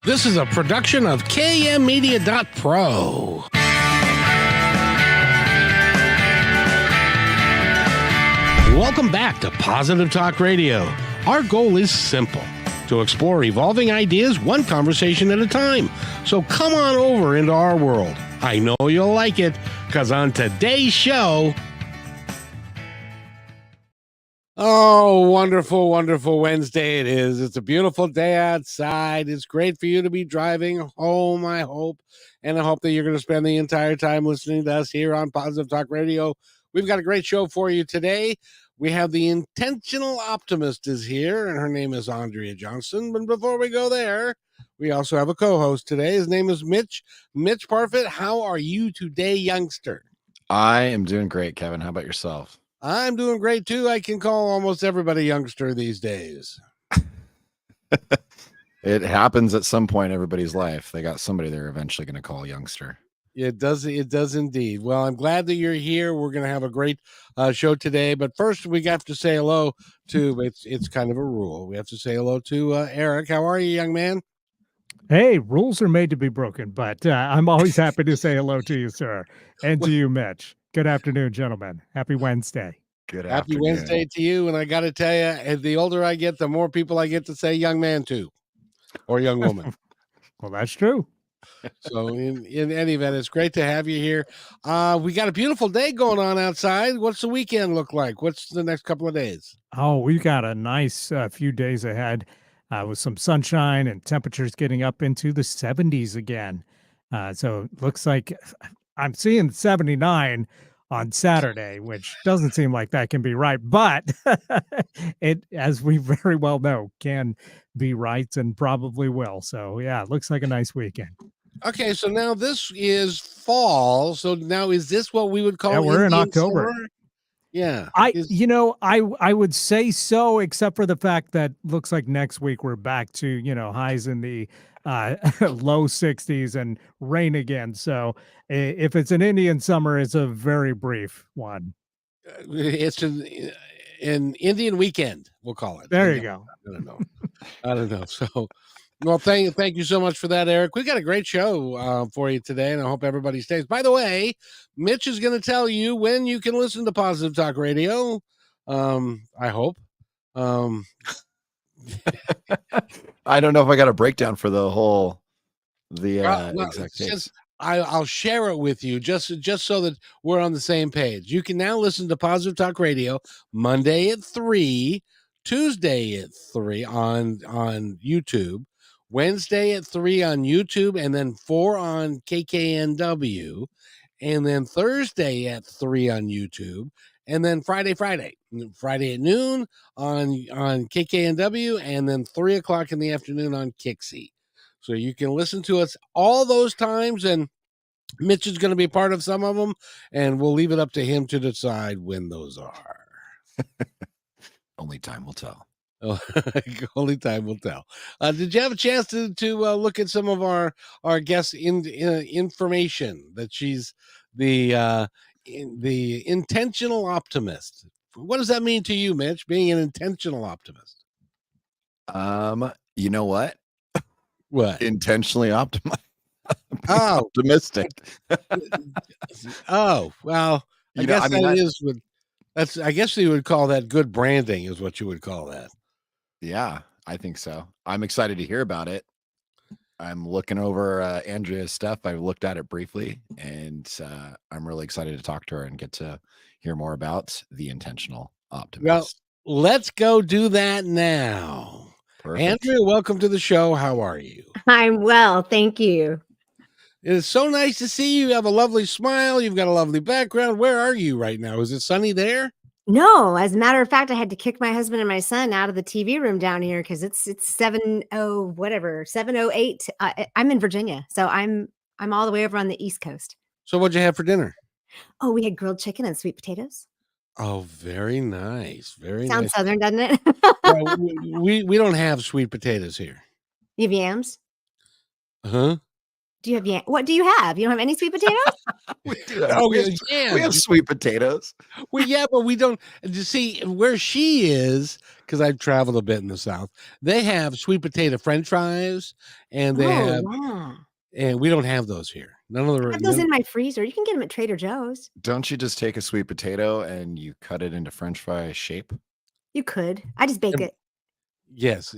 This is a production of kmmedia.pro. Welcome back to Positive Talk Radio. Our goal is simple: to explore evolving ideas one conversation at a time. So come on over into our world. I know you'll like it, because on today's show... Oh, wonderful, wonderful Wednesday it is. It's a beautiful day outside. It's great for you to be driving home, I hope. And I hope that you're going to spend the entire time listening to us here on Positive Talk Radio. We've got a great show for you today. We have the intentional optimist is here, and her name is Andrea Johnson. But before we go there, we also have a co-host today. His name is Mitch. Mitch Parfit, how are you today, youngster? I am doing great, Kevin. How about yourself? I'm doing great, too. I can call almost everybody youngster these days. It happens at some point in everybody's life. They got somebody they're eventually going to call youngster. It does indeed. Well, I'm glad that you're here. We're going to have a great show today. But first, we have to say hello to, it's kind of a rule. We have to say hello to Eric. How are you, young man? Hey, rules are made to be broken, but I'm always happy to say hello to you, sir. And to you, Mitch. Good afternoon, gentlemen. Happy Wednesday. Good Happy afternoon. Wednesday to you. And I got to tell you, the older I get, the more people I get to say young man to, or young woman. Well, that's true. So in any event, it's great to have you here. We got a beautiful day going on outside. What's the weekend look like? What's the next couple of days? Oh, we got a nice few days ahead with some sunshine and temperatures getting up into the 70s again. So it looks like I'm seeing 79 on Saturday, which doesn't seem like that can be right, but it, as we very well know, can be right and probably will. So yeah, it looks like a nice weekend. Okay, so now this is fall. So now is this what we would call? Yeah, we're in Indian October. summer? Yeah. I would say so, except for the fact that looks like next week we're back to, highs in the low 60s and rain again. So if it's an Indian summer, it's a very brief one. It's an Indian weekend, we'll call it. There you go. I don't know. So, well, thank you so much for that, Eric. We got a great show for you today, and I hope everybody stays. By the way, Mitch is going to tell you when you can listen to Positive Talk Radio. I hope. I don't know if I got a breakdown for the exact dates. I'll share it with you just so that we're on the same page. You can now listen to Positive Talk Radio Monday at 3, Tuesday at 3 on YouTube, Wednesday at 3 on YouTube, and then 4 on KKNW, and then Thursday at 3 on YouTube, and then Friday at noon on KKNW, and then 3 o'clock in the afternoon on Kixie. So you can listen to us all those times, and Mitch is going to be part of some of them, and we'll leave it up to him to decide when those are. Only time will tell. Only time will tell. Did you have a chance to look at some of our guest information? That she's the intentional optimist. What does that mean to you, Mitch, being an intentional optimist? You know what? What? Intentionally optimistic. Oh, well, I guess you would call that good branding, is what you would call that. Yeah, I think so. I'm excited to hear about it. I'm looking over Andrea's stuff. I've looked at it briefly, and I'm really excited to talk to her and get to hear more about the intentional optimist. Well, let's go do that now. Perfect. Andrea, welcome to the show. How are you? I'm well, thank you. It is so nice to see you. You have a lovely smile. You've got a lovely background. Where are you right now? Is it sunny there? No, as a matter of fact, I had to kick my husband and my son out of the TV room down here because it's 7:08. I'm in Virginia, so I'm all the way over on the East Coast. So what'd you have for dinner? Oh, we had grilled chicken and sweet potatoes. Oh, very nice. Very Sounds nice. Southern, doesn't it? Well, we don't have sweet potatoes here. You have yams? Huh? Do you have what do you have? You don't have any sweet potatoes? We do have, Oh, we have, yeah. we have sweet potatoes. Well, yeah, but we don't. You see, where she is, because I've traveled a bit in the South, they have sweet potato French fries, and they Oh, have, yeah. and we don't have those here. None of I the. have those in my freezer. You can get them at Trader Joe's. Don't you just take a sweet potato and you cut it into French fry shape? You could. I just bake it. Yes.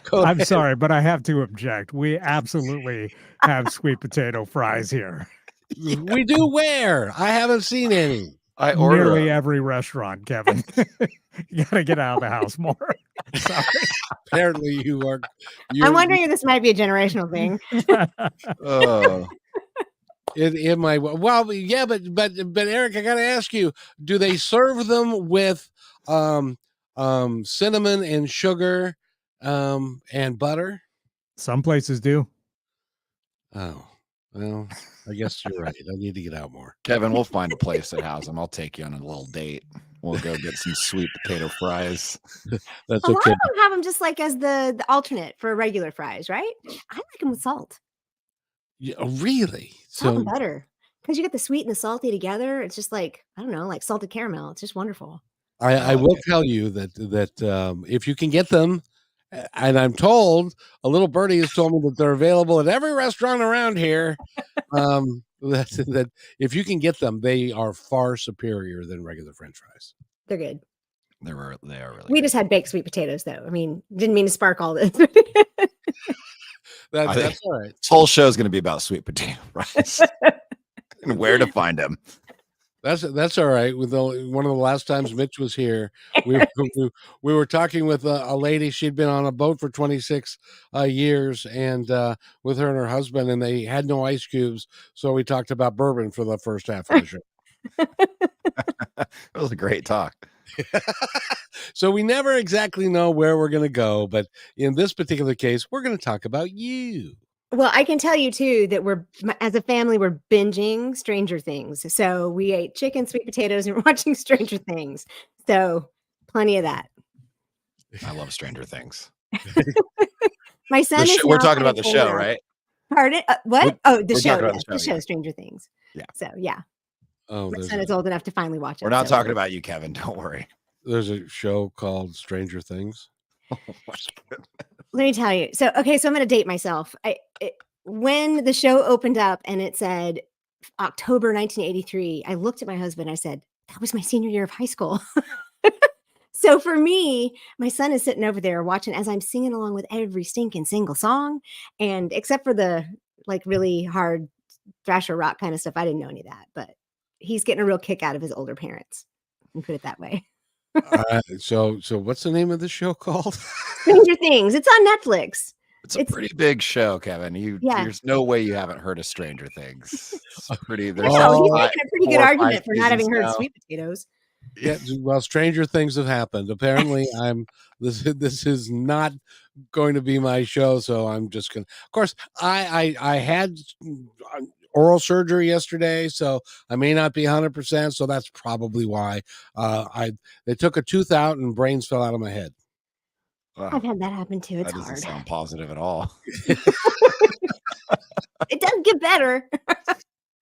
Go I'm ahead. sorry, but I have to object. We absolutely have sweet potato fries here. We do where? I haven't seen any. I order Nearly them. every restaurant, Kevin. You gotta get out of the house more. Sorry. Apparently, you are. I'm wondering if this might be a generational thing. Oh, In my yeah, but Eric, I gotta ask you: do they serve them with cinnamon and sugar and butter? Some places do. Oh, well, I guess you're right. I need to get out more. Kevin, we'll find a place that has them. I'll take you on a little date. We'll go get some sweet potato fries. That's A lot okay. of them have them just like as the alternate for regular fries, right? I like them with salt. Yeah, really? Salt So and butter. Because you get the sweet and the salty together. It's just like, I don't know, like salted caramel. It's just wonderful. I will tell you that if you can get them, and I'm told a little birdie has told me that they're available at every restaurant around here. That if you can get them, they are far superior than regular French fries. They're good. They are really We good. just had baked sweet potatoes, though. I mean, didn't mean to spark all this. That's all right. This whole show is going to be about sweet potato fries and where to find them. That's all right. With one of the last times Mitch was here, we were talking with a lady. She'd been on a boat for 26 years, and with her and her husband, and they had no ice cubes, so we talked about bourbon for the first half of the show. It was a great talk. So we never exactly know where we're going to go, but in this particular case, we're going to talk about you. Well, I can tell you too that as a family, we're binging Stranger Things. So we ate chicken, sweet potatoes, and we're watching Stranger Things. So plenty of that. I love Stranger Things. My son is We're now talking about kind the of show, older. right? Pardon? What? We're The show. talking about Yes, the the show, show, Stranger Things. Yeah. So yeah, Oh, my son is old enough to finally watch it. We're not talking about you, Kevin. Don't worry. there's a show called Stranger Things. Let me tell you. So I'm going to date myself. When the show opened up and it said October 1983, I looked at my husband. I said, that was my senior year of high school. So for me, my son is sitting over there watching as I'm singing along with every stinking single song. And except for the like really hard thrasher rock kind of stuff, I didn't know any of that. But he's getting a real kick out of his older parents. And put it that way. So what's the name of the show called? Stranger Things. It's on Netflix. It's a pretty big show, Kevin. Yeah. There's no way you haven't heard of Stranger Things. It's pretty. There's No, he's five- making a pretty good 4 or 5 argument for not having seasons heard now. sweet potatoes. Yeah, well, stranger things have happened. Apparently, this is not going to be my show, so I'm just gonna. Of course, I had oral surgery yesterday, so I may not be 100%. So that's probably why they took a tooth out and brains fell out of my head. Wow, I've had that happen too. It's that doesn't hard. sound positive at all. It doesn't get better.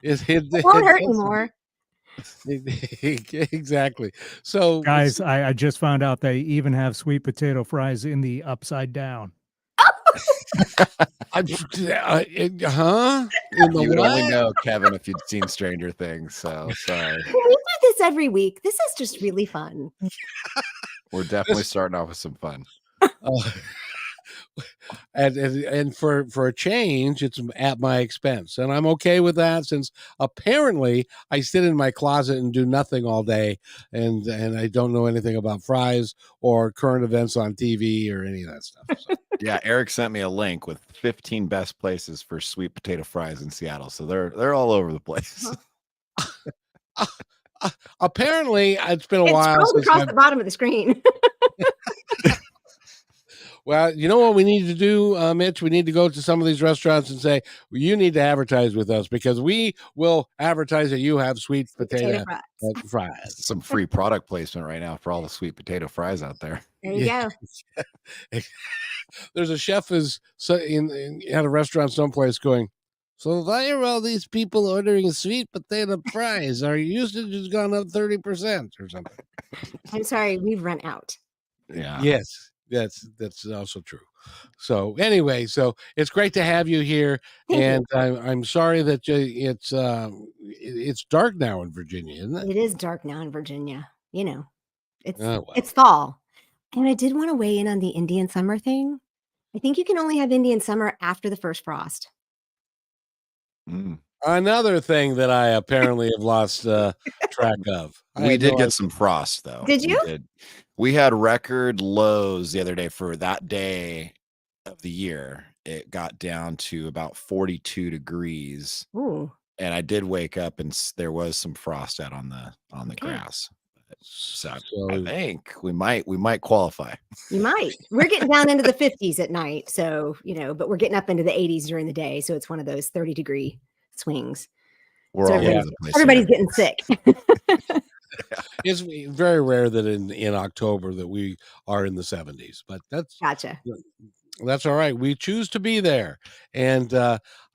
It won't hurt anymore. Exactly. So, Guys, I just found out they even have sweet potato fries in the upside down. In You the would only what? know, Kevin, if you'd seen Stranger Things. So sorry. We do this every week. This is just really fun. We're definitely starting off with some fun. And for a change, it's at my expense, and I'm okay with that, since apparently I sit in my closet and do nothing all day, and I don't know anything about fries or current events on TV or any of that stuff. So. Yeah, Eric sent me a link with 15 best places for sweet potato fries in Seattle. So they're all over the place. Apparently, it's been a It's while scrolled since across the bottom of the screen. Well, you know what we need to do, Mitch? We need to go to some of these restaurants and say, well, you need to advertise with us because we will advertise that you have sweet Potato potato fries. fries. Some free product placement right now for all the sweet potato fries out there. There you go. There's a chef at a restaurant someplace going, so why are all these people ordering sweet potato fries? Our usage has gone up 30% or something. I'm sorry, we've run out. Yeah. Yes, that's also true. So anyway, so it's great to have you here, Thank you. and I'm sorry that it's dark now in Virginia, isn't it? It is dark now in Virginia. You know, it's Oh, well. it's fall. And I did want to weigh in on the Indian summer thing. I think you can only have Indian summer after the first frost. Mm. Another thing that I apparently have lost track of. I We had did no get idea. some frost though. Did you? We had record lows the other day for that day of the year. It got down to about 42 degrees. Ooh, And I did wake up and there was some frost out on the okay. grass. So I So think we might qualify. You might. We're getting down into the 50s at night. So, but we're getting up into the 80s during the day. So it's one of those 30-degree swings. We're So all over Yeah. the place. everybody's here. getting sick. it's very rare that in October that we are in the 70s, but Gotcha. that's all right. We choose to be there. And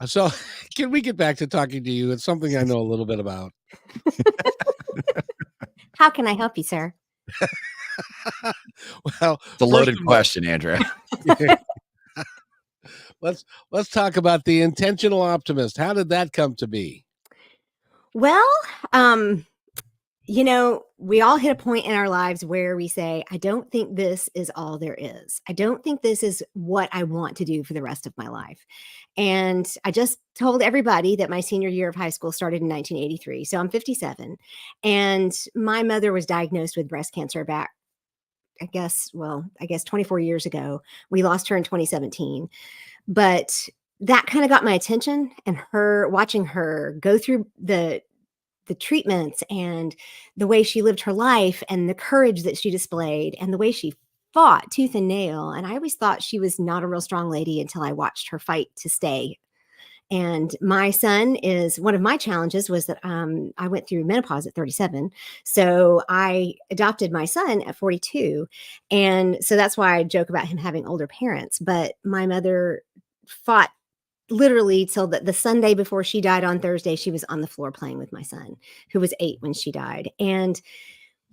so can we get back to talking to you? It's something I know a little bit about. How can I help you, sir? Well, It's a loaded first of all, question, Andrea. let's talk about the intentional optimist. How did that come to be? Well, we all hit a point in our lives where we say, I don't think this is all there is. I don't think this is what I want to do for the rest of my life. And I just told everybody that my senior year of high school started in 1983. So I'm 57. And my mother was diagnosed with breast cancer back, I guess 24 years ago. We lost her in 2017. But that kind of got my attention, and watching her go through the treatments and the way she lived her life and the courage that she displayed and the way she fought tooth and nail. And I always thought she was not a real strong lady until I watched her fight to stay. And my son is one of my challenges was that I went through menopause at 37. So I adopted my son at 42. And so that's why I joke about him having older parents. But my mother fought literally till the Sunday before she died on Thursday. She was on the floor playing with my son, who was 8 when she died. And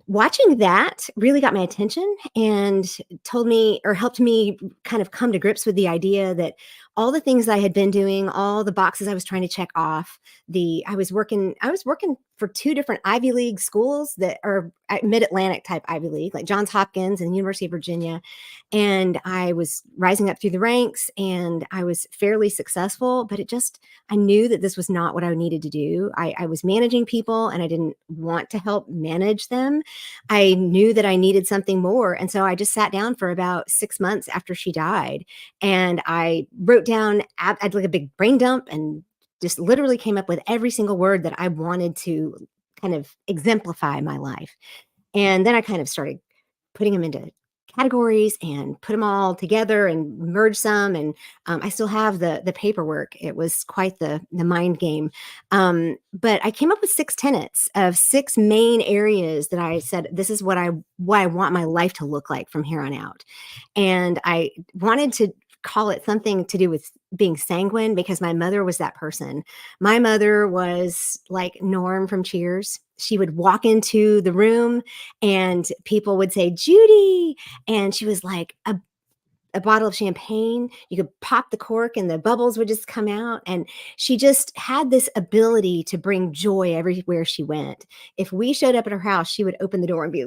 watching that really got my attention and helped me kind of come to grips with the idea that all the things I had been doing, all the boxes I was trying to check off, I was working for 2 different Ivy League schools that are mid-Atlantic type Ivy League, like Johns Hopkins and University of Virginia. And I was rising up through the ranks and I was fairly successful, but I knew that this was not what I needed to do. I was managing people and I didn't want to help manage them. I knew that I needed something more. And so I just sat down for about 6 months after she died. And I wrote down, I'd like a big brain dump and just literally came up with every single word that I wanted to kind of exemplify my life. And then I kind of started putting them into categories and put them all together and merge some. And I still have the paperwork. It was quite the mind game. But I came up with 6 tenets of 6 main areas that I said, this is what I want my life to look like from here on out. And I wanted to call it something to do with being sanguine because my mother was that person. My mother was like Norm from Cheers. She would walk into the room and people would say, Judy. And she was like a bottle of champagne. You could pop the cork and the bubbles would just come out. And she just had this ability to bring joy everywhere she went. If we showed up at her house, she would open the door and be,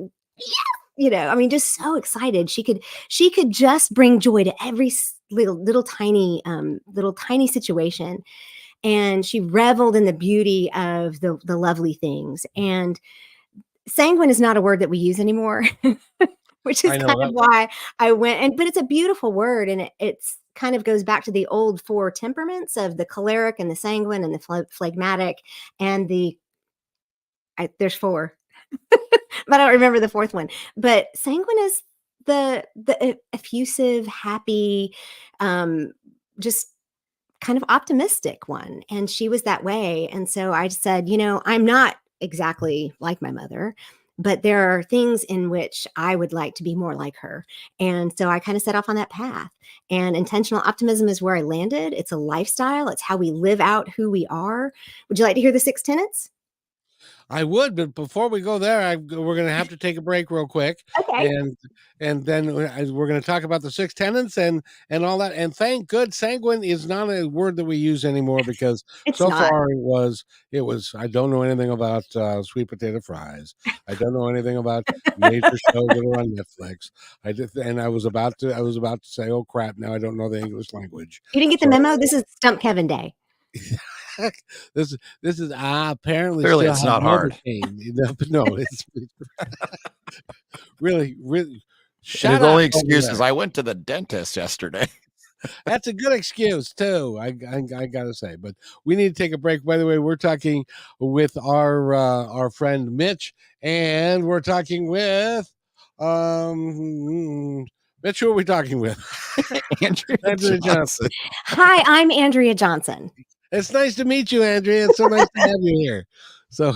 yeah, just so excited. She could just bring joy to every little tiny situation. And she reveled in the beauty of the lovely things. And sanguine is not a word that we use anymore, which is I know kind that. of why I went. But it's a beautiful word. And it's kind of goes back to the old 4 temperaments of the choleric and the sanguine and the phlegmatic and there's 4. But I don't remember the 4th one. But sanguine is the effusive, happy, just kind of optimistic one. And she was that way. And so I said, I'm not exactly like my mother, but there are things in which I would like to be more like her. And so I kind of set off on that path. And intentional optimism is where I landed. It's a lifestyle. It's how we live out who we are. Would you like to hear the 6 tenets? I would, but before we go there, we're going to have to take a break real quick, Okay. and then we're going to talk about the 6 tenets and all that. And thank good, sanguine is not a word that we use anymore because It's so not. far it was. I don't know anything about sweet potato fries. I don't know anything about major shows that are on Netflix. I was about to say, oh crap! Now I don't know the English language. You didn't get the memo? This is Stump Kevin Day. this is apparently Clearly still it's have not hard. But no, it's really His only excuse is I went to the dentist yesterday. That's a good excuse too. I gotta say, but we need to take a break. By the way, we're talking with our friend Mitch, and we're talking with Mitch. Who are we talking with? Andrea Johnson. Hi, I'm Andrea Johnson. It's nice to meet you, Andrea. It's so nice to have you here. So,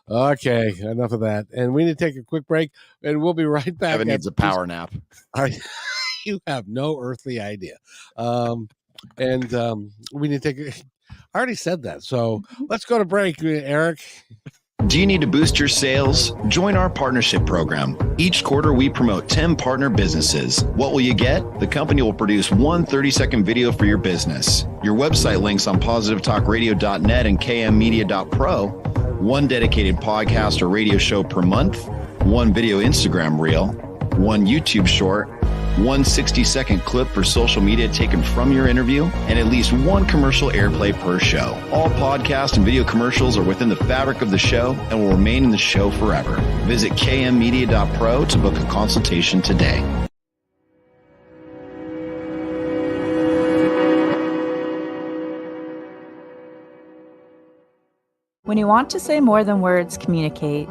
okay, enough of that. And we need to take a quick break, and we'll be right back. Kevin needs a power nap. You have no earthly idea. We need to take I already said that. So let's go to break, Eric. Do you need to boost your sales? Join our partnership program. Each quarter, we promote 10 partner businesses. What will you get? The company will produce one 30-second video for your business. Your website links on positivetalkradio.net and kmmedia.pro. One dedicated podcast or radio show per month. One video Instagram reel. One YouTube short. One 60-second clip for social media taken from your interview, and at least one commercial airplay per show. All podcast and video commercials are within the fabric of the show and will remain in the show forever. Visit kmmedia.pro to book a consultation today. When you want to say more than words communicate,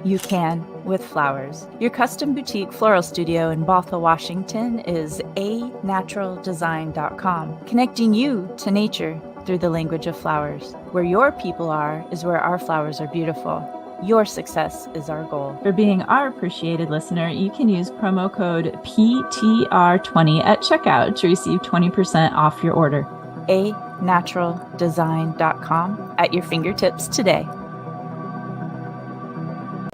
you can with flowers. Your custom boutique floral studio in Bothell, Washington is anaturaldesign.com, connecting you to nature through the language of flowers. Where your people are is where our flowers are beautiful. Your success is our goal. For being our appreciated listener, you can use promo code PTR20 at checkout to receive 20% off your order. anaturaldesign.com at your fingertips today.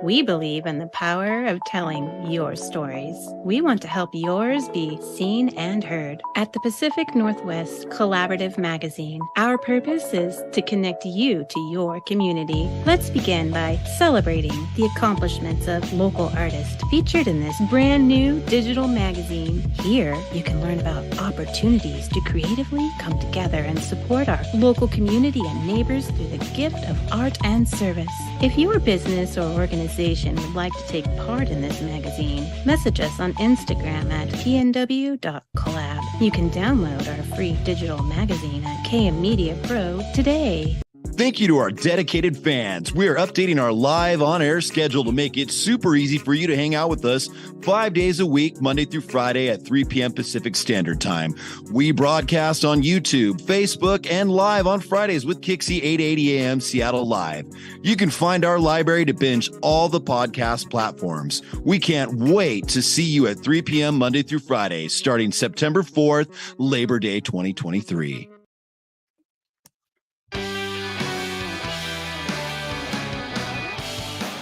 We believe in the power of telling your stories. We want to help yours be seen and heard. At the Pacific Northwest Collaborative Magazine, our purpose is to connect you to your community. Let's begin by celebrating the accomplishments of local artists featured in this brand new digital magazine. Here, you can learn about opportunities to creatively come together and support our local community and neighbors through the gift of art and service. If your business or organization would like to take part in this magazine, message us on Instagram at pnw.collab. You can download our free digital magazine at KM Media Pro today. Thank you to our dedicated fans. We are updating our live on-air schedule to make it super easy for you to hang out with us 5 days a week, Monday through Friday at 3 p.m. Pacific Standard Time. We broadcast on YouTube, Facebook, and live on Fridays with Kixie 8:80 a.m. Seattle Live. You can find our library to binge all the podcast platforms. We can't wait to see you at 3 p.m. Monday through Friday, starting September 4th, Labor Day 2023.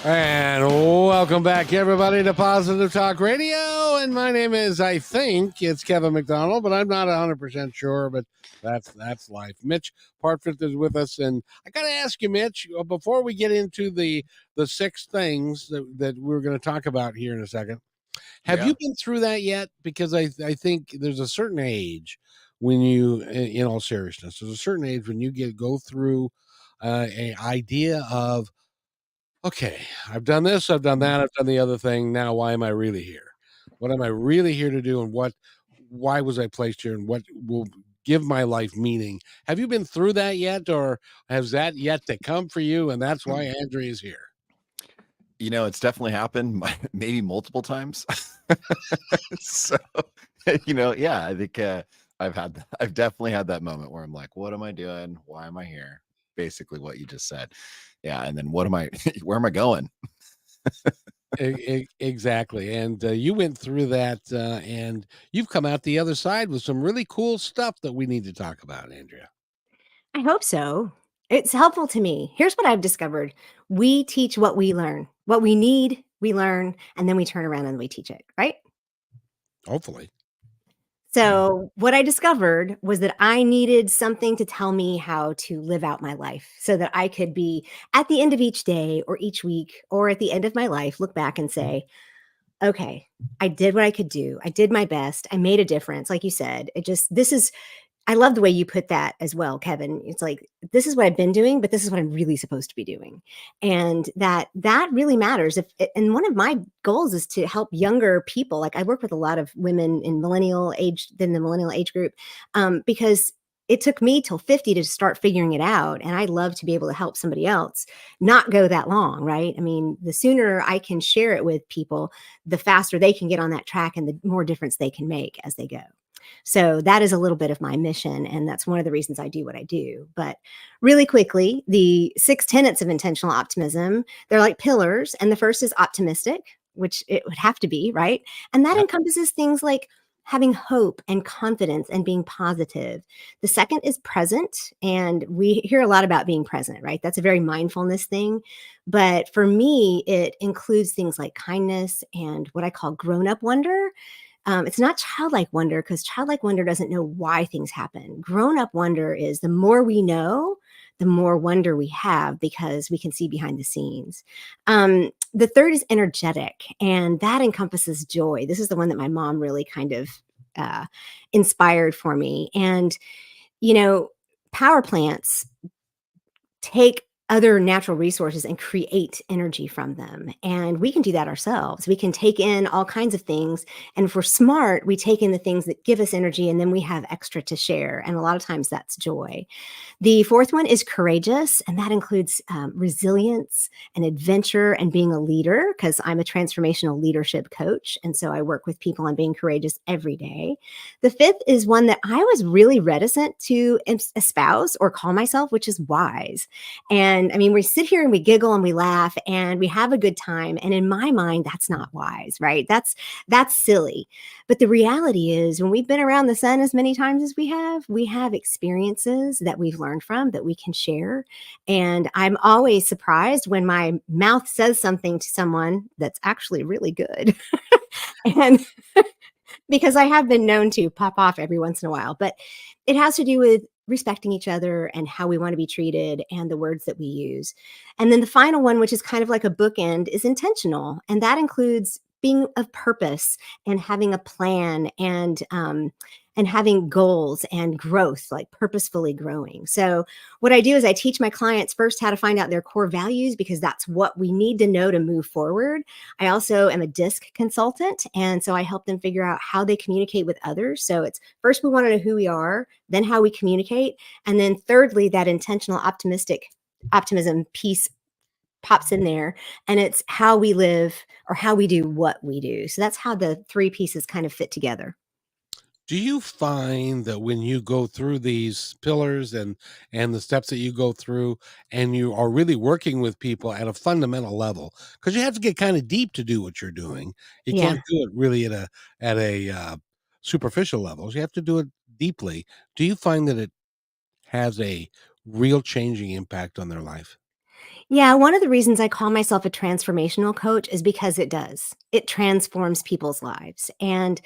And welcome back, everybody, to Positive Talk Radio. And my name is, I think it's Kevin McDonald, but I'm not 100% sure, but that's life. Mitch Partford is with us. And I got to ask you, Mitch, before we get into the 6 things that we're going to talk about here in a second, have you been through that yet? Because I think there's a certain age when you, in all seriousness, there's a certain age when you go through an idea of, okay, I've done this, I've done that, I've done the other thing. Now, why am I really here? What am I really here to do? And why was I placed here? And what will give my life meaning? Have you been through that yet? Or has that yet to come for you? And that's why Andrea is here. It's definitely happened maybe multiple times. So, yeah, I think I've definitely had that moment where I'm like, what am I doing? Why am I here? Basically what you just said. Yeah. And then where am I going? Exactly. And you went through that, and you've come out the other side with some really cool stuff that we need to talk about, Andrea. I hope so. It's helpful to me. Here's what I've discovered. We teach what we learn. What we need, we learn, and then we turn around and we teach it, right? Hopefully. So, what I discovered was that I needed something to tell me how to live out my life so that I could be at the end of each day or each week or at the end of my life, look back and say, okay, I did what I could do. I did my best. I made a difference. Like you said, I love the way you put that as well, Kevin. It's like, this is what I've been doing, but this is what I'm really supposed to be doing. And that really matters. And one of my goals is to help younger people. Like I work with a lot of women in the millennial age group, because it took me till 50 to start figuring it out. And I love to be able to help somebody else not go that long, right? I mean, the sooner I can share it with people, the faster they can get on that track and the more difference they can make as they go. So that is a little bit of my mission. And that's one of the reasons I do what I do. But really quickly, the 6 tenets of intentional optimism, they're like pillars. And the first is optimistic, which it would have to be, right? And that encompasses things like having hope and confidence and being positive. The second is present. And we hear a lot about being present, right? That's a very mindfulness thing. But for me, it includes things like kindness and what I call grown-up wonder. It's not childlike wonder because childlike wonder doesn't know why things happen. Grown-up wonder is the more we know, the more wonder we have because we can see behind the scenes. The third is energetic, and that encompasses joy. This is the one that my mom really kind of inspired for me. And, power plants take other natural resources and create energy from them. And we can do that ourselves. We can take in all kinds of things. And if we're smart, we take in the things that give us energy and then we have extra to share. And a lot of times that's joy. The fourth one is courageous, and that includes resilience and adventure and being a leader, because I'm a transformational leadership coach. And so I work with people on being courageous every day. The fifth is one that I was really reticent to espouse or call myself, which is wise. And I mean, we sit here and we giggle and we laugh and we have a good time. And in my mind, that's not wise, right? That's silly. But the reality is when we've been around the sun as many times as we have experiences that we've learned from that we can share. And I'm always surprised when my mouth says something to someone that's actually really good. And because I have been known to pop off every once in a while, but it has to do with respecting each other and how we want to be treated and the words that we use. And then the final one, which is kind of like a bookend, is intentional. And that includes being of purpose and having a plan and having goals and growth, like purposefully growing. So what I do is I teach my clients first how to find out their core values, because that's what we need to know to move forward. I also am a DISC consultant. And so I help them figure out how they communicate with others. So it's first, we want to know who we are, then how we communicate. And then thirdly, that intentional optimism piece pops in there, and it's how we live or how we do what we do. So that's how the 3 pieces kind of fit together. Do you find that when you go through these pillars and the steps that you go through, and you are really working with people at a fundamental level, because you have to get kind of deep to do what you're doing. You Yeah. can't do it really at a superficial levels. You have to do it deeply. Do you find that it has a real changing impact on their life? Yeah, one of the reasons I call myself a transformational coach is because it does. It transforms people's lives. And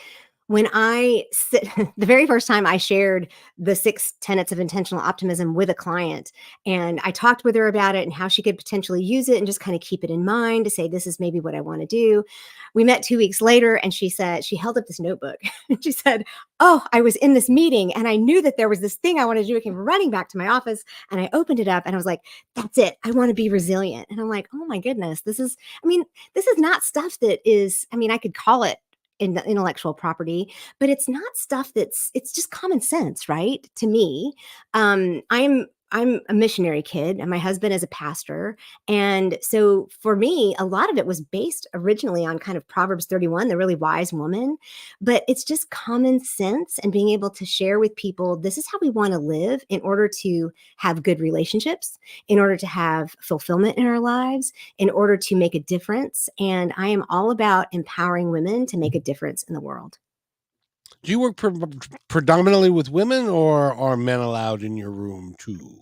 when I sit, the very first time I shared the 6 tenets of intentional optimism with a client, and I talked with her about it and how she could potentially use it and just kind of keep it in mind to say, this is maybe what I want to do. We met 2 weeks later, and she said, she held up this notebook and she said, oh, I was in this meeting and I knew that there was this thing I wanted to do. I came running back to my office and I opened it up and I was like, that's it. I want to be resilient. And I'm like, oh my goodness, this is not stuff that is, I could call it in the intellectual property, but it's not stuff it's just common sense, right? To me, I'm a missionary kid and my husband is a pastor. And so for me, a lot of it was based originally on kind of Proverbs 31, the really wise woman. But it's just common sense and being able to share with people, this is how we want to live in order to have good relationships, in order to have fulfillment in our lives, in order to make a difference. And I am all about empowering women to make a difference in the world. Do you work predominantly with women, or are men allowed in your room too?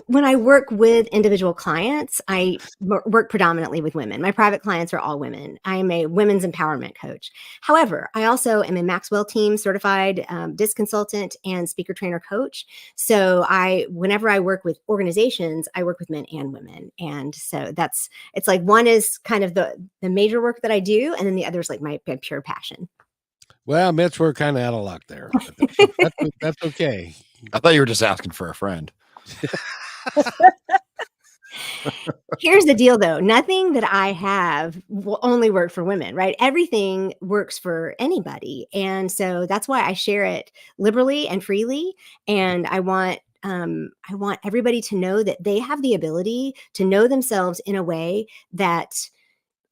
When I work with individual clients, I work predominantly with women. My private clients are all women. I am a women's empowerment coach. However, I also am a Maxwell Team certified DISC consultant and speaker trainer coach. So whenever I work with organizations, I work with men and women. And so it's like one is kind of the major work that I do, and then the other is like my pure passion. Well, Mitch, we're kind of out of luck there. But that's okay. I thought you were just asking for a friend. Here's the deal, though. Nothing that I have will only work for women, right? Everything works for anybody. And so that's why I share it liberally and freely. And I want everybody to know that they have the ability to know themselves in a way that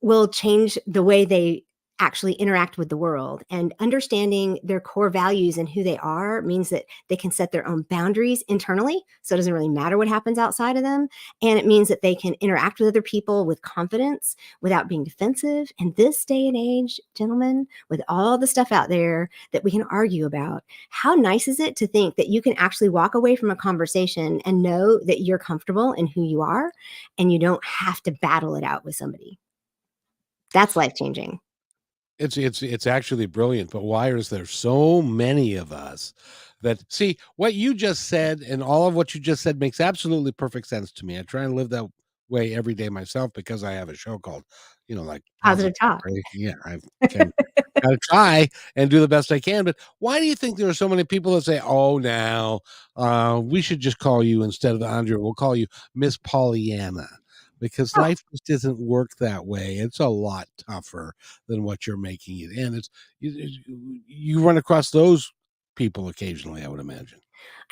will change the way they actually interact with the world. And understanding their core values and who they are means that they can set their own boundaries internally. So it doesn't really matter what happens outside of them. And it means that they can interact with other people with confidence without being defensive. In this day and age, gentlemen, with all the stuff out there that we can argue about, how nice is it to think that you can actually walk away from a conversation and know that you're comfortable in who you are and you don't have to battle it out with somebody? That's life-changing. It's actually brilliant, but why is there so many of us that see what you just said, and all of what you just said makes absolutely perfect sense to me. I try and live that way every day myself because I have a show called, like Positive Talk. Yeah, I gotta try and do the best I can. But why do you think there are so many people that say, "Oh, now we should just call you, instead of Andrea, we'll call you Miss Pollyanna"? Because life just doesn't work that way. It's a lot tougher than what you're making it. And you run across those people occasionally, I would imagine.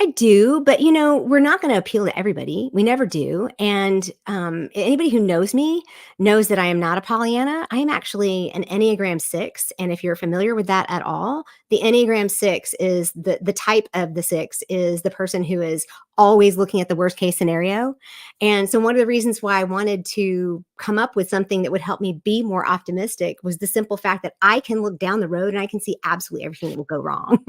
I do, but we're not going to appeal to everybody. We never do. And anybody who knows me knows that I am not a Pollyanna. I am actually an Enneagram 6. And if you're familiar with that at all, the Enneagram 6 is the type of the 6 is the person who is always looking at the worst case scenario. And so one of the reasons why I wanted to come up with something that would help me be more optimistic was the simple fact that I can look down the road and I can see absolutely everything that will go wrong.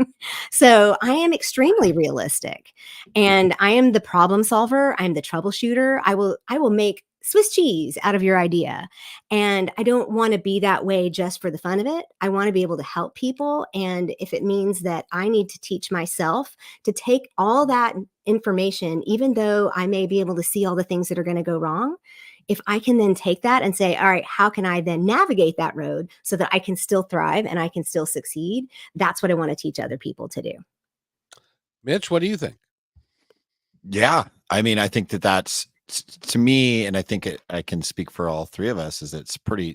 So I am extremely realistic, and I am the problem solver. I'm the troubleshooter. I will make Swiss cheese out of your idea. And I don't want to be that way just for the fun of it. I want to be able to help people. And if it means that I need to teach myself to take all that information, even though I may be able to see all the things that are going to go wrong, if I can then take that and say, all right, how can I then navigate that road so that I can still thrive and I can still succeed? That's what I want to teach other people to do. Mitch, what do you think? Yeah. I mean, I think that's to me, and I think I can speak for all three of us, is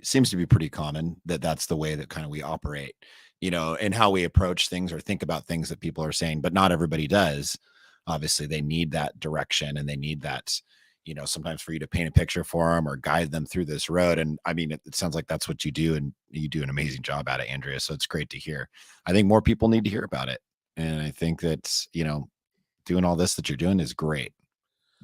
seems to be pretty common that's the way that kind of we operate, and how we approach things or think about things that people are saying, but not everybody does. Obviously they need that direction, and they need that, sometimes for you to paint a picture for them or guide them through this road. And I mean, it sounds like that's what you do, and you do an amazing job at it, Andrea. So it's great to hear. I think more people need to hear about it. And I think that, doing all this that you're doing is great.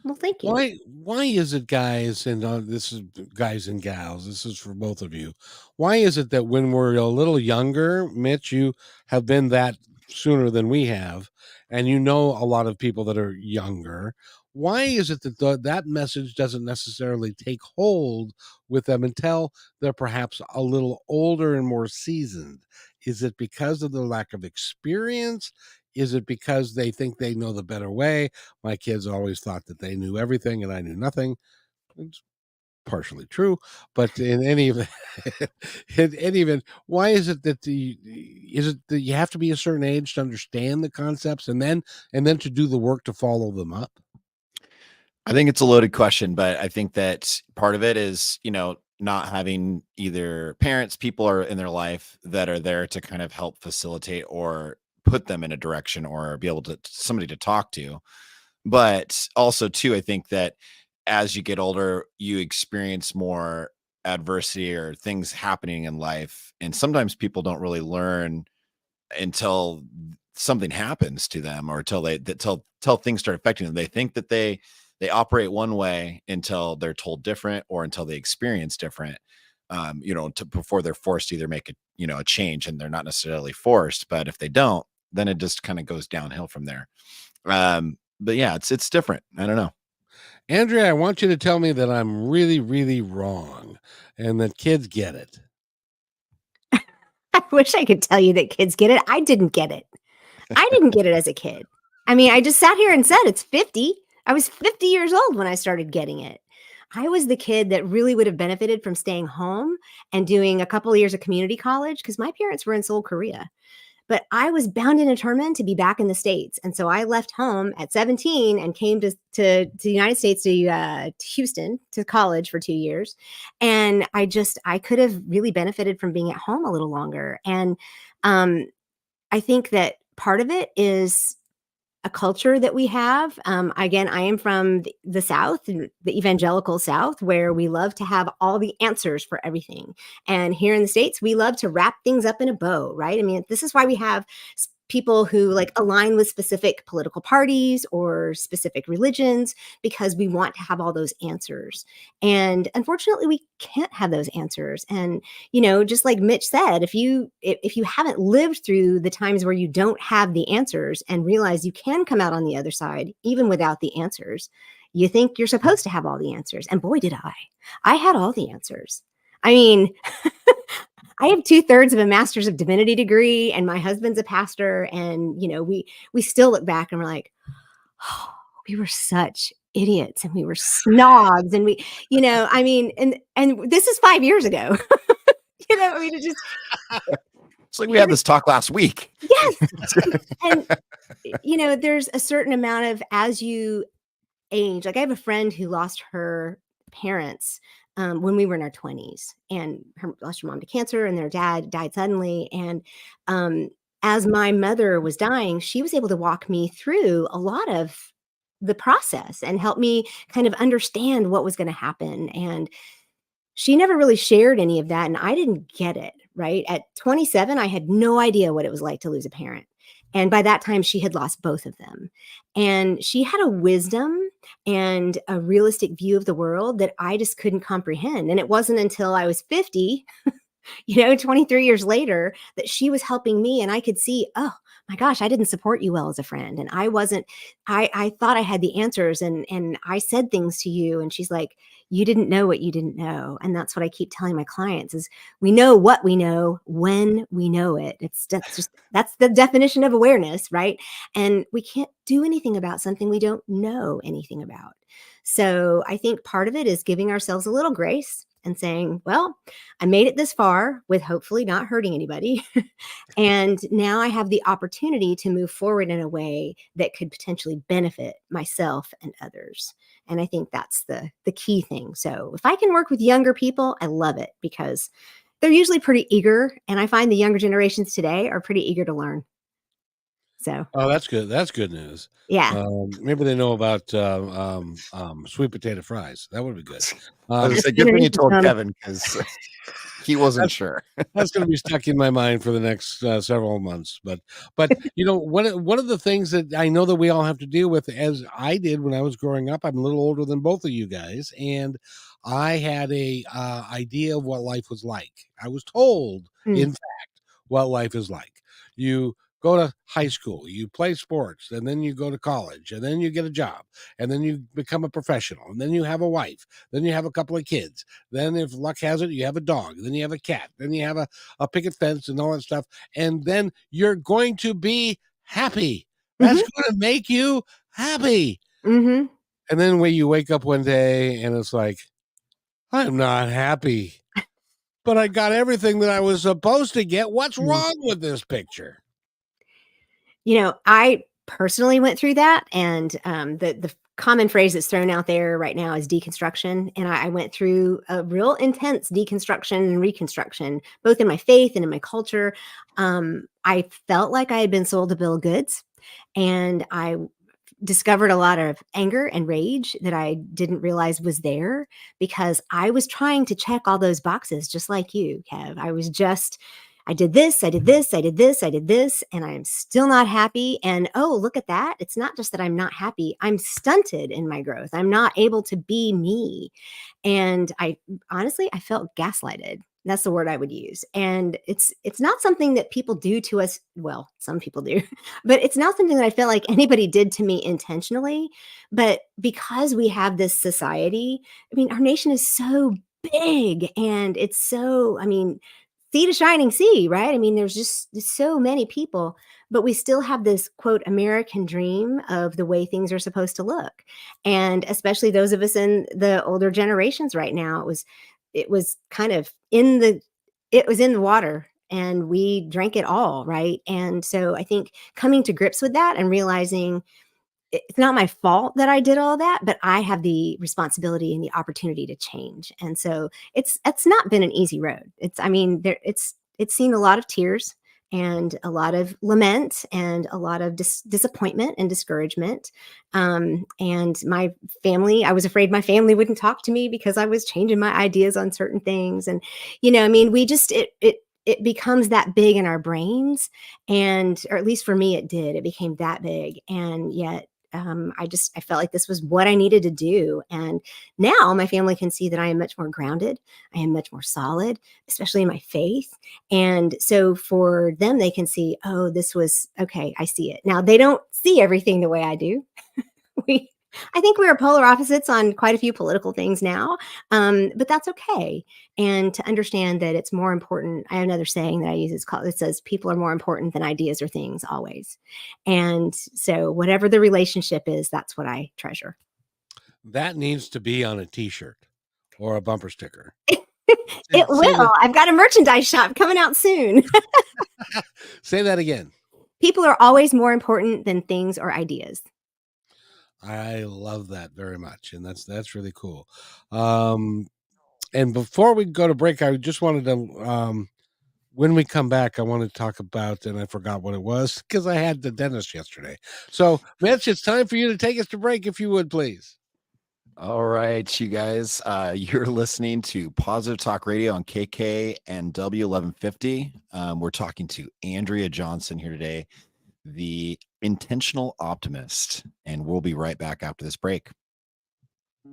Well, thank you. Why is it, guys, and this is guys and gals, this is for both of you. Why is it that when we're a little younger, Mitch, you have been that sooner than we have, and a lot of people that are younger, why is it that that message doesn't necessarily take hold with them until they're perhaps a little older and more seasoned? Is it because of the lack of experience? Is it because they think they know the better way? My kids always thought that they knew everything and I knew nothing. It's partially true, but in any event, why is it that you have to be a certain age to understand the concepts and then to do the work to follow them up? I think it's a loaded question, but I think that part of it is, not having either parents, people are in their life that are there to kind of help facilitate or put them in a direction or be able to somebody to talk to. But also too, I think that as you get older, you experience more adversity or things happening in life. And sometimes people don't really learn until something happens to them, or till things start affecting them. They think that they operate one way until they're told different, or until they experience different, before they're forced to either make a change, and they're not necessarily forced, but if they don't, then it just kind of goes downhill from there. But yeah, it's different. I don't know. Andrea, I want you to tell me that I'm really, really wrong and that kids get it. I wish I could tell you that kids get it. I didn't get it. I didn't get it as a kid. I mean, I just sat here and said it's 50. I was 50 years old when I started getting it. I was the kid that really would have benefited from staying home and doing a couple of years of community college, because my parents were in Seoul, Korea. But I was bound and determined to be back in the States. And so I left home at 17 and came to the United States, to Houston, to college for 2 years. And I could have really benefited from being at home a little longer. And I think that part of it is a culture that we have. Again, I am from the South, the evangelical South, where we love to have all the answers for everything. And here in the States, we love to wrap things up in a bow, right? I mean, this is why we have people who like align with specific political parties or specific religions, because we want to have all those answers. And unfortunately, we can't have those answers. And, just like Mitch said, if you haven't lived through the times where you don't have the answers and realize you can come out on the other side, even without the answers, you think you're supposed to have all the answers. And boy, did I. I had all the answers. I mean, I have 2/3 of a master's of divinity degree, and my husband's a pastor. And, we still look back and we're like, oh, we were such idiots, and we were snobs. And we, I mean, and this is 5 years ago. I mean, It's like we had this talk last week. Yes. And, there's a certain amount of, as you age, like I have a friend who lost her parents when we were in our 20s, and lost her mom to cancer, and their dad died suddenly. And as my mother was dying, she was able to walk me through a lot of the process and help me kind of understand what was going to happen. And she never really shared any of that, and I didn't get it. Right at 27, I had no idea what it was like to lose a parent. And by that time, she had lost both of them. And she had a wisdom and a realistic view of the world that I just couldn't comprehend. And it wasn't until I was 50, 23 years later, that she was helping me. And I could see, oh my gosh, I didn't support you well as a friend. And I thought I had the answers, and I said things to you. And she's like, you didn't know what you didn't know. And that's what I keep telling my clients is we know what we know when we know it. That's the definition of awareness, right? And we can't do anything about something we don't know anything about. So I think part of it is giving ourselves a little grace and saying, well, I made it this far with hopefully not hurting anybody. And now I have the opportunity to move forward in a way that could potentially benefit myself and others. And I think that's the key thing. So if I can work with younger people, I love it, because they're usually pretty eager. And I find the younger generations today are pretty eager to learn. So, oh, that's good. That's good news. Yeah. Maybe they know about sweet potato fries. That would be good. I was gonna say, good thing you told Kevin, because he wasn't sure. That's going to be stuck in my mind for the next several months. But one of the things that I know that we all have to deal with, as I did when I was growing up, I'm a little older than both of you guys, and I had a idea of what life was like. I was told, in fact, what life is like. You go to high school, you play sports, and then you go to college, and then you get a job, and then you become a professional, and then you have a wife, then you have a couple of kids, then if luck has it, you have a dog, then you have a cat, then you have a picket fence and all that stuff, and then you're going to be happy. That's going to make you happy. Mm-hmm. And then when you wake up one day and it's like, I'm not happy, but I got everything that I was supposed to get. What's wrong with this picture? I personally went through that. And the common phrase that's thrown out there right now is deconstruction. And I went through a real intense deconstruction and reconstruction, both in my faith and in my culture. I felt like I had been sold a bill of goods, and I discovered a lot of anger and rage that I didn't realize was there, because I was trying to check all those boxes just like you, Kev. I did this, I did this, I did this, I did this, and I am still not happy. And oh, look at that. It's not just that I'm not happy. I'm stunted in my growth. I'm not able to be me. And I felt gaslighted. That's the word I would use. And it's not something that people do to us. Well, some people do, but it's not something that I feel like anybody did to me intentionally. But because we have this society, I mean, our nation is so big, and it's so, I mean, sea to shining sea, right? I mean, there's so many people, but we still have this quote American dream of the way things are supposed to look. And especially those of us in the older generations right now, it was kind of in the water, and we drank it all, right? And so I think coming to grips with that and realizing it's not my fault that I did all that, but I have the responsibility and the opportunity to change. And so it's not been an easy road. It's seen a lot of tears and a lot of lament and a lot of disappointment and discouragement. And my family, I was afraid my family wouldn't talk to me because I was changing my ideas on certain things. And, I mean, it becomes that big in our brains, or at least for me, it did. It became that big. And yet, I felt like this was what I needed to do. And now my family can see that I am much more grounded. I am much more solid, especially in my faith. And so for them, they can see, oh, this was okay. I see it. Now they don't see everything the way I do. I think we are polar opposites on quite a few political things now, but that's okay. And to understand that it's more important. I have another saying that I use. It says, people are more important than ideas or things always. And so whatever the relationship is, that's what I treasure. That needs to be on a t-shirt or a bumper sticker. It will. I've got a merchandise shop coming out soon. Say that again. People are always more important than things or ideas. I love that very much, and that's really cool. And before we go to break, I just wanted to, when we come back, I want to talk about, and I forgot what it was because I had the dentist yesterday. So, Mitch, it's time for you to take us to break, if you would, please. All right, you guys, you're listening to Positive Talk Radio on KK and W1150. We're talking to Andrea Johnson here today, the intentional optimist, and we'll be right back after this break.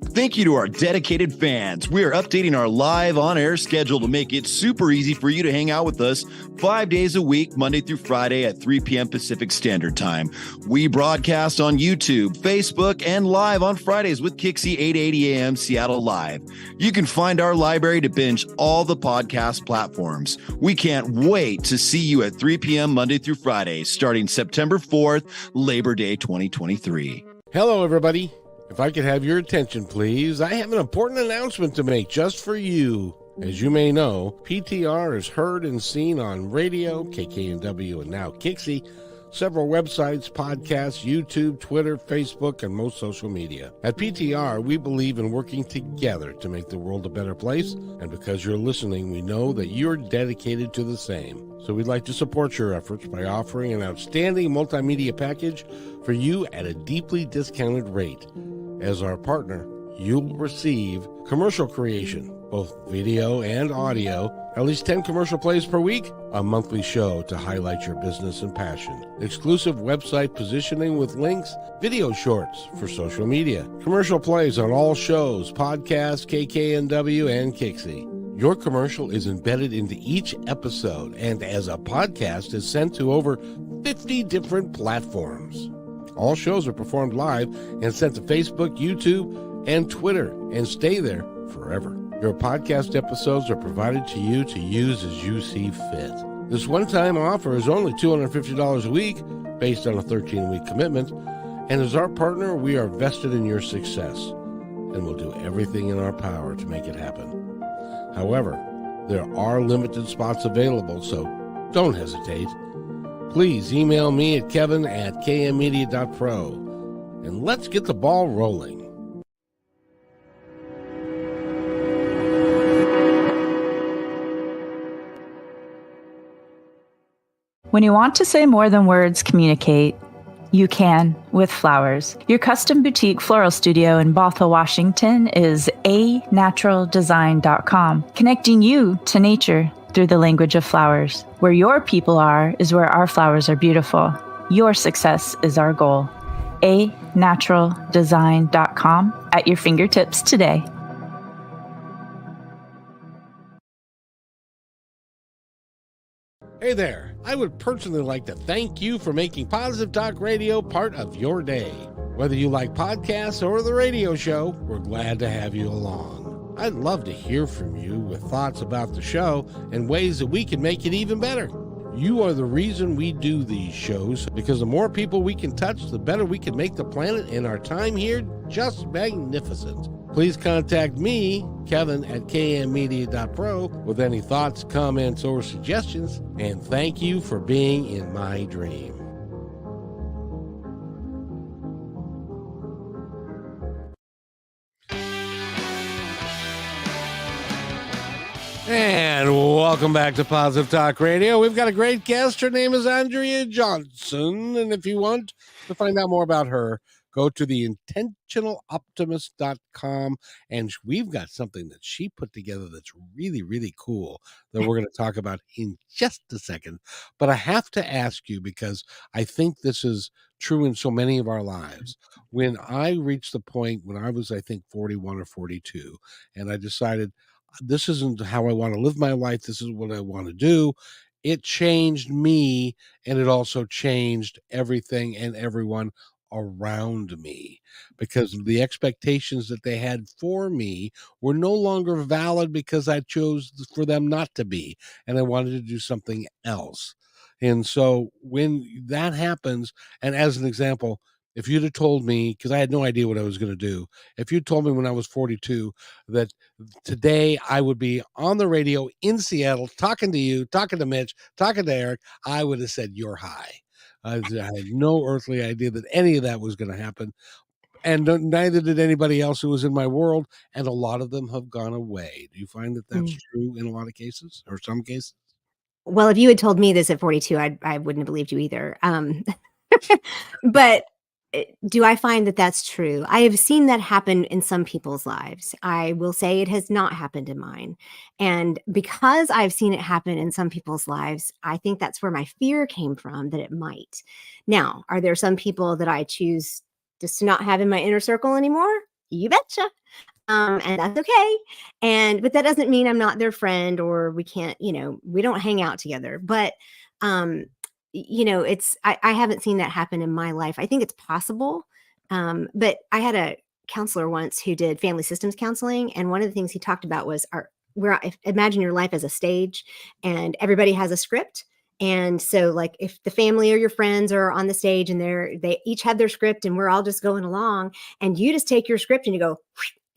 Thank you to our dedicated fans. We are updating our live on-air schedule to make it super easy for you to hang out with us 5 days a week, Monday through Friday at 3 p.m. Pacific Standard Time. We broadcast on YouTube, Facebook, and live on Fridays with Kixie 8:80 a.m. Seattle Live. You can find our library to binge all the podcast platforms. We can't wait to see you at 3 p.m. Monday through Friday, starting September 4th, Labor Day 2023. Hello, everybody. If I could have your attention, please, I have an important announcement to make just for you. As you may know, PTR is heard and seen on radio, KKNW, and now Kixie, several websites, podcasts, YouTube, Twitter, Facebook, and most social media. At PTR, we believe in working together to make the world a better place, and because you're listening, we know that you're dedicated to the same. So we'd like to support your efforts by offering an outstanding multimedia package for you at a deeply discounted rate. As our partner, you'll receive commercial creation, both video and audio, at least 10 commercial plays per week, a monthly show to highlight your business and passion, exclusive website positioning with links, video shorts for social media, commercial plays on all shows, podcasts, KKNW, and Kixie. Your commercial is embedded into each episode and as a podcast is sent to over 50 different platforms. All shows are performed live and sent to Facebook, YouTube, and Twitter, and stay there forever. Your podcast episodes are provided to you to use as you see fit. This one-time offer is only $250 a week, based on a 13-week commitment, and as our partner, we are vested in your success, and will do everything in our power to make it happen. However, there are limited spots available, so don't hesitate. Please email me at kevin@kmmedia.pro. and let's get the ball rolling. When you want to say more than words communicate, you can with flowers. Your custom boutique floral studio in Bothell, Washington is anaturaldesign.com, connecting you to nature through the language of flowers. Where your people are is where our flowers are beautiful. Your success is our goal. anaturaldesign.com at your fingertips today. Hey there, I would personally like to thank you for making Positive Talk Radio part of your day. Whether you like podcasts or the radio show, we're glad to have you along. I'd love to hear from you with thoughts about the show and ways that we can make it even better. You are the reason we do these shows, because the more people we can touch, the better we can make the planet and our time here just magnificent. Please contact me, Kevin, at kmmedia.pro with any thoughts, comments, or suggestions, and thank you for being in my dream. And welcome back to Positive Talk Radio. We've got a great guest. Her name is Andrea Johnson. And if you want to find out more about her, go to the intentionaloptimist.com. And we've got something that she put together that's really, really cool that we're going to talk about in just a second. But I have to ask you, because I think this is true in so many of our lives. When I reached the point when I was, I think, 41 or 42, and I decided, this isn't how I want to live my life. This is what I want to do. It changed me, and it also changed everything and everyone around me, because the expectations that they had for me were no longer valid because I chose for them not to be, and I wanted to do something else. And so when that happens, and as an example, if you'd have told me, because I had no idea what I was going to do, if you told me when I was 42 that today I would be on the radio in Seattle talking to you, talking to Mitch, talking to Eric, I would have said you're high. I had no earthly idea that any of that was going to happen. And neither did anybody else who was in my world. And a lot of them have gone away. Do you find that that's true in a lot of cases, or some cases? Well, if you had told me this at 42, I wouldn't have believed you either. But do I find that that's true? I have seen that happen in some people's lives. I will say it has not happened in mine. And because I've seen it happen in some people's lives, I think that's where my fear came from, that it might. Now, are there some people that I choose just to not have in my inner circle anymore? You betcha. And that's okay. But that doesn't mean I'm not their friend, or we can't, we don't hang out together. But I haven't seen that happen in my life. I think it's possible. But I had a counselor once who did family systems counseling. And one of the things he talked about was imagine your life as a stage, and everybody has a script. And so, like, if the family or your friends are on the stage and they each have their script and we're all just going along, and you just take your script and you go,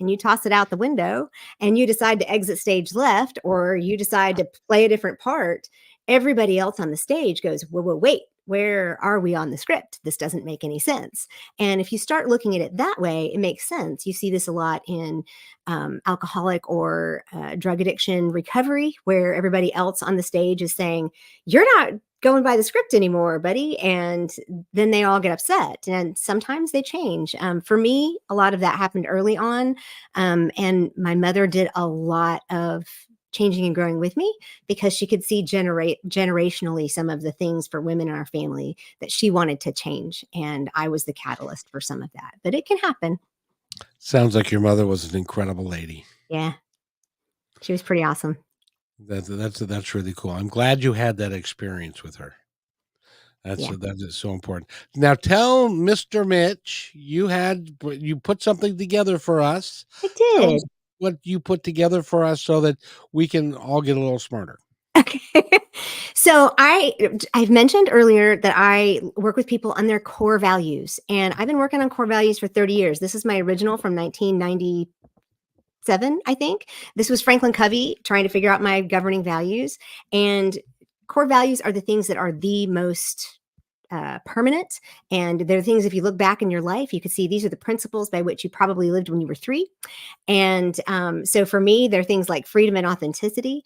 and you toss it out the window, and you decide to exit stage left, or you decide to play a different part, everybody else on the stage goes, whoa, wait, where are we on the script? This doesn't make any sense. And if you start looking at it that way, it makes sense. You see this a lot in alcoholic or drug addiction recovery, where everybody else on the stage is saying, you're not going by the script anymore, buddy. And then they all get upset, and sometimes they change. For me, a lot of that happened early on. And my mother did a lot of changing and growing with me, because she could see generationally some of the things for women in our family that she wanted to change. And I was the catalyst for some of that, but it can happen. Sounds like your mother was an incredible lady. Yeah. She was pretty awesome. That's really cool. I'm glad you had that experience with her. That is so important. Now tell Mr. Mitch, you put something together for us. I did. Tell us what you put together for us so that we can all get a little smarter. Okay. So I've mentioned earlier that I work with people on their core values, and I've been working on core values for 30 years. This is my original from 1997, I think. This was Franklin Covey trying to figure out my governing values. And core values are the things that are the most permanent. And they're things, if you look back in your life, you could see these are the principles by which you probably lived when you were 3. And so for me, they're things like freedom and authenticity.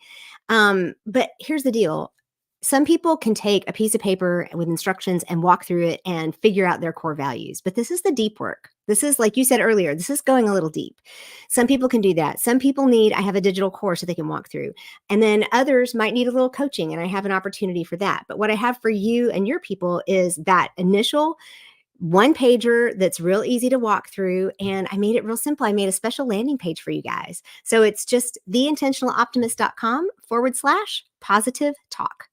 But here's the deal. Some people can take a piece of paper with instructions and walk through it and figure out their core values. But this is the deep work. This is, like you said earlier, this is going a little deep. Some people can do that. Some people I have a digital course that they can walk through. And then others might need a little coaching, and I have an opportunity for that. But what I have for you and your people is that initial one pager that's real easy to walk through. And I made it real simple. I made a special landing page for you guys. So it's just theintentionaloptimist.com/positive talk.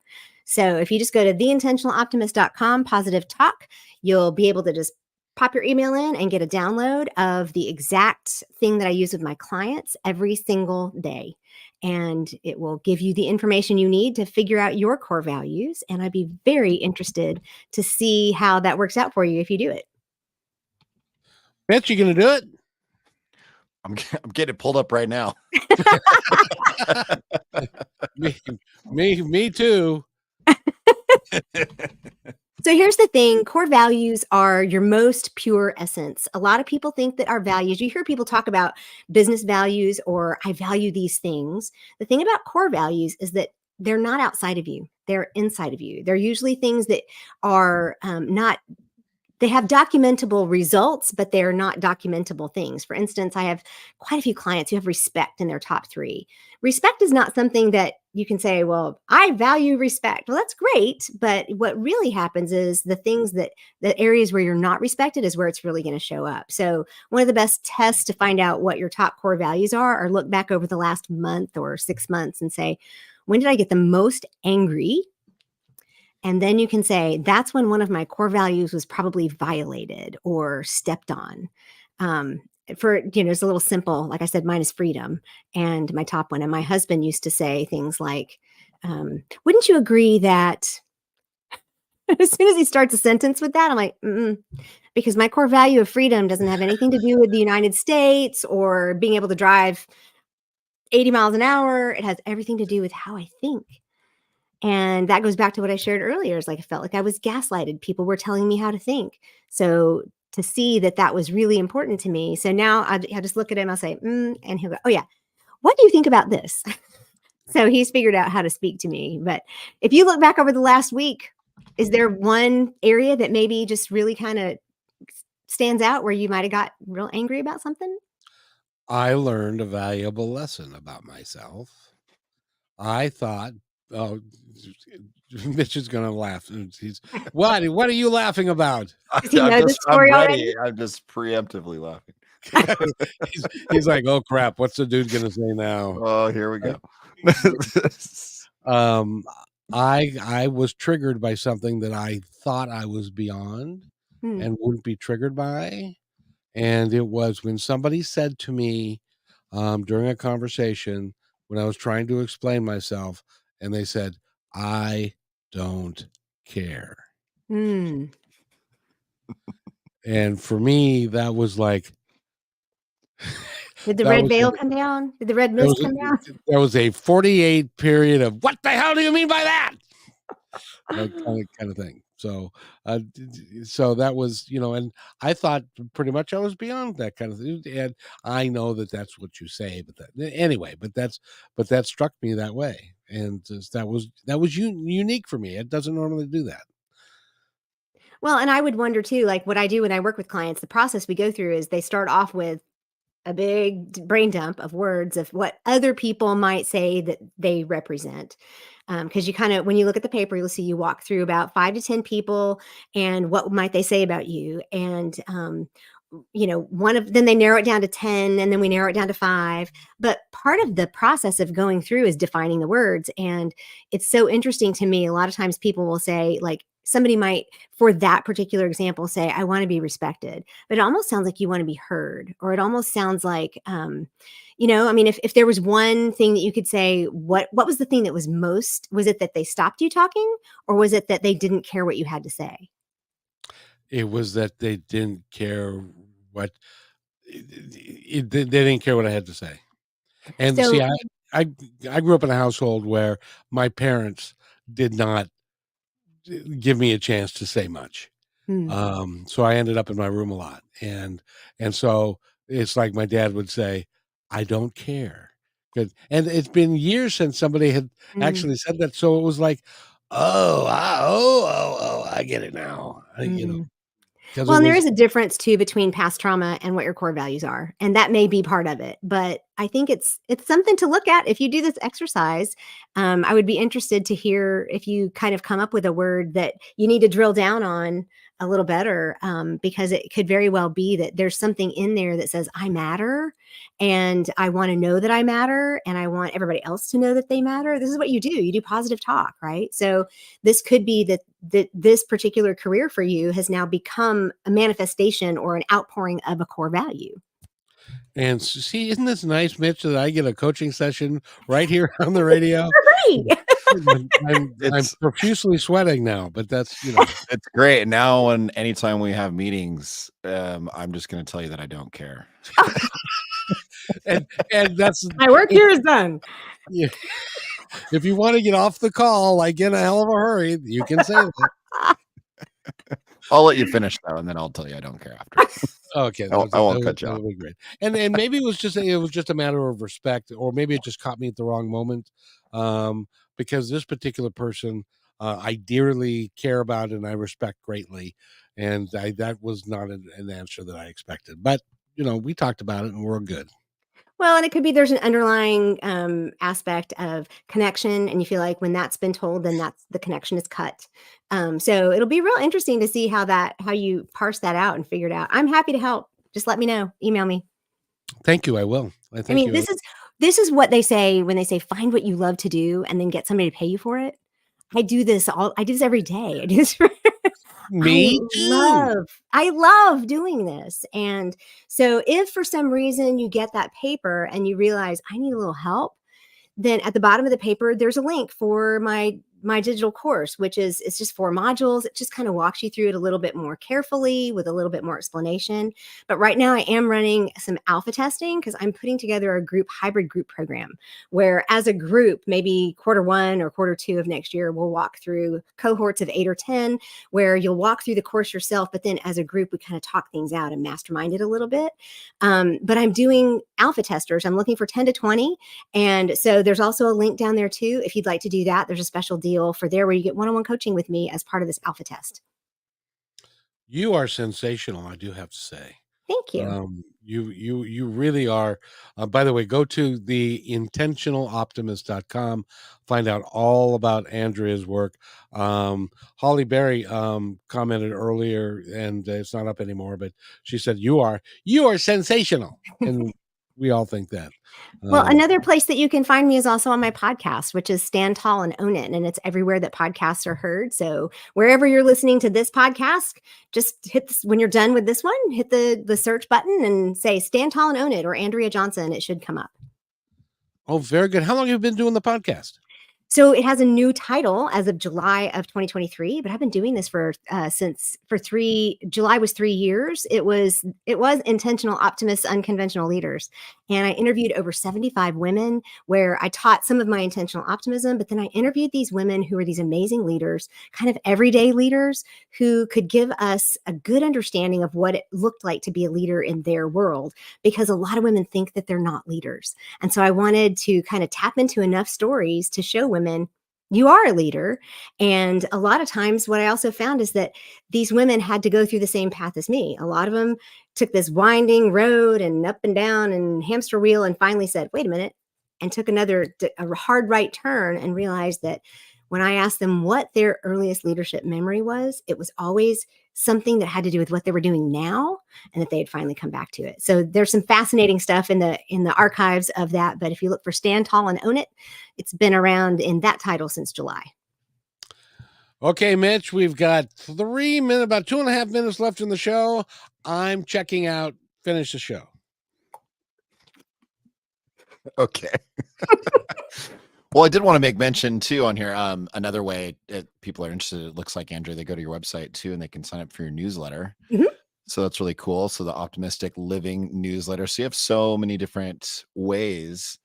So if you just go to theintentionaloptimist.com/positive talk, you'll be able to just pop your email in and get a download of the exact thing that I use with my clients every single day. And it will give you the information you need to figure out your core values. And I'd be very interested to see how that works out for you if you do it. Bet you gonna do it? I'm getting it pulled up right now. Me too. So here's the thing. Core values are your most pure essence. A lot of people think that our values, you hear people talk about business values or I value these things. The thing about core values is that they're not outside of you. They're inside of you. They're usually things that are they have documentable results, but they're not documentable things. For instance, I have quite a few clients who have respect in their top 3. Respect is not something that you can say, well, I value respect. Well, that's great. But what really happens is the things the areas where you're not respected is where it's really going to show up. So one of the best tests to find out what your top core values are look back over the last month or 6 months and say, when did I get the most angry? And then you can say, that's when one of my core values was probably violated or stepped on. It's a little simple. Like I said, mine is freedom and my top one. And my husband used to say things like, wouldn't you agree that as soon as he starts a sentence with that, I'm like, because my core value of freedom doesn't have anything to do with the United States or being able to drive 80 miles an hour. It has everything to do with how I think. And that goes back to what I shared earlier. It's like, I felt like I was gaslighted. People were telling me how to think. So to see that was really important to me. So now I just look at him, I'll say, and he'll go, oh yeah, what do you think about this? So he's figured out how to speak to me. But if you look back over the last week, is there one area that maybe just really kind of stands out where you might've got real angry about something? I learned a valuable lesson about myself. I thought, oh, Mitch is going to laugh. What are you laughing about? Does he know the story already? I'm just preemptively laughing. he's like, oh crap, what's the dude going to say now? Oh, here we go. I was triggered by something that I thought I was beyond and wouldn't be triggered by. And it was when somebody said to me during a conversation when I was trying to explain myself, and they said, I don't care. And for me, that was like, did the red veil come down? Did the red mist come down? There was a 48 period of, what the hell do you mean by that? kind of thing. So that was, and I thought pretty much I was beyond that kind of thing. And I know that that's what you say, but that struck me that way. And that was unique for me. It doesn't normally do that. Well, and I would wonder too, like what I do when I work with clients, the process we go through is they start off with a big brain dump of words of what other people might say that they represent. Because you kind of, when you look at the paper, you'll see you walk through about 5 to 10 people and what might they say about you. And, then they narrow it down to 10 and then we narrow it down to 5. But part of the process of going through is defining the words. And it's so interesting to me. A lot of times people will say, like, somebody might, for that particular example, say, I want to be respected, but it almost sounds like you want to be heard, or it almost sounds like, if there was one thing that you could say, what was the thing that was it that they stopped you talking, or was it that they didn't care what you had to say? It was that they didn't care what, they didn't care what I had to say. And So- see, I grew up in a household where my parents did not give me a chance to say much. So I ended up in my room a lot, and so it's like my dad would say, "I don't care." Good, and it's been years since somebody had actually said that, so it was like, I get it now. Because Well, it and there was is a difference too between past trauma and what your core values are, and that may be part of it. But I think it's something to look at if you do this exercise. I would be interested to hear if you kind of come up with a word that you need to drill down on a little better, because it could very well be that there's something in there that says I matter, and I want to know that I matter, and I want everybody else to know that they matter. This is what you do. You do positive talk, right? So this could be that this particular career for you has now become a manifestation or an outpouring of a core value. and see, isn't this nice, Mitch, that I get a coaching session right here on the radio? Right. I'm It's profusely sweating now, but that's it's great. Now, anytime we have meetings, I'm just going to tell you that I don't care. and that's My work here is done. yeah. If you want to get off the call, like in a hell of a hurry, you can say that. I'll let you finish though, and then I'll tell you I don't care after. Okay, I won't cut you that off. would be great. And maybe it was just a matter of respect, or maybe it just caught me at the wrong moment, because this particular person I dearly care about and I respect greatly, and that was not an answer that I expected. But we talked about it and we're good. Well, and it could be there's an underlying aspect of connection, and you feel like when that's been told, then that's the connection is cut. So it'll be real interesting to see how you parse that out and figure it out. I'm happy to help. Just let me know. Email me. Thank you. I will. I mean, this is what they say when they say find what you love to do and then get somebody to pay you for it. I do this every day. I do this Me too. I love doing this. And so if for some reason you get that paper and you realize I need a little help, then at the bottom of the paper, there's a link for my digital course, which is, it's just 4 modules. It just kind of walks you through it a little bit more carefully with a little bit more explanation. But right now I am running some alpha testing because I'm putting together a hybrid group program where as a group, maybe Q1 or Q2 of next year, we'll walk through cohorts of 8 or 10 where you'll walk through the course yourself. But then as a group, we kind of talk things out and mastermind it a little bit. But I'm doing alpha testers. I'm looking for 10 to 20. And so there's also a link down there too. If you'd like to do that, there's a special deal for there where you get one-on-one coaching with me as part of this alpha test. You are sensational, I do have to say. Thank you. You really are. By the way, go to the intentionaloptimist.com, find out all about Andrea's work. Holly Berry commented earlier, and it's not up anymore, but she said you are sensational, and we all think that. Well, another place that you can find me is also on my podcast, which is Stand Tall and Own It. And it's everywhere that podcasts are heard. So wherever you're listening to this podcast, just hit this, when you're done with this one, hit the search button and say Stand Tall and Own It or Andrea Johnson. It should come up. Oh, very good. How long have you been doing the podcast? So it has a new title as of July of 2023, but I've been doing this July was 3 years. It was Intentional Optimists, Unconventional Leaders. And I interviewed over 75 women where I taught some of my intentional optimism, but then I interviewed these women who are these amazing leaders, kind of everyday leaders who could give us a good understanding of what it looked like to be a leader in their world, because a lot of women think that they're not leaders. And so I wanted to kind of tap into enough stories to show women you are a leader. And a lot of times what I also found is that these women had to go through the same path as me. A lot of them took this winding road and up and down and hamster wheel and finally said, wait a minute, and took a hard right turn and realized that when I asked them what their earliest leadership memory was, it was always something that had to do with what they were doing now and that they had finally come back to it. So there's some fascinating stuff in the archives of that. But if you look for Stand Tall and Own It, it's been around in that title since July. Okay, Mitch, we've got about 2.5 minutes left in the show. I'm checking out. Finish the show. Okay. Well, I did want to make mention too on here. Another way people are interested, it looks like, Andrea, they go to your website too, and they can sign up for your newsletter. Mm-hmm. So that's really cool. So the Optimistic Living newsletter. So you have so many different ways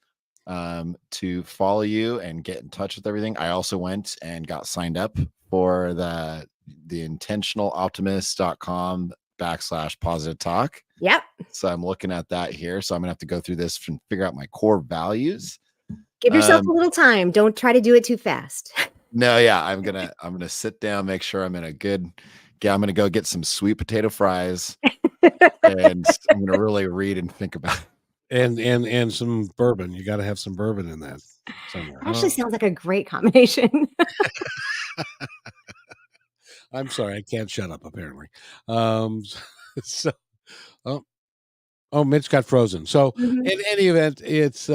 to follow you and get in touch with everything. I also went and got signed up for the intentionaloptimist.com/positive talk. Yep. So I'm looking at that here. So I'm gonna have to go through this and figure out my core values. Give yourself a little time. Don't try to do it too fast. No, yeah, I'm gonna sit down, make sure I'm in a good. Yeah, I'm gonna go get some sweet potato fries, and I'm gonna really read and think about it. And some bourbon. You got to have some bourbon in that somewhere. Actually, sounds like a great combination. I'm sorry, I can't shut up. Apparently, so Mitch got frozen. So Mhm. in any event, it's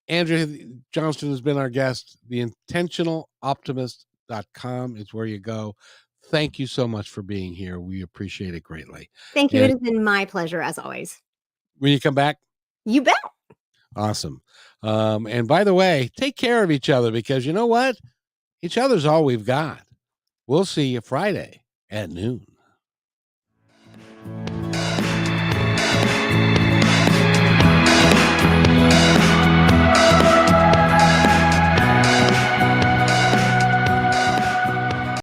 Andrea Johnston has been our guest. The intentionaloptimist.com is where you go. Thank you so much for being here. We appreciate it greatly. Thank you. And It has been my pleasure as always. will you come back? You bet. Awesome. And by the way, take care of each other, because you know what? Each other's all we've got. We'll see you Friday at noon.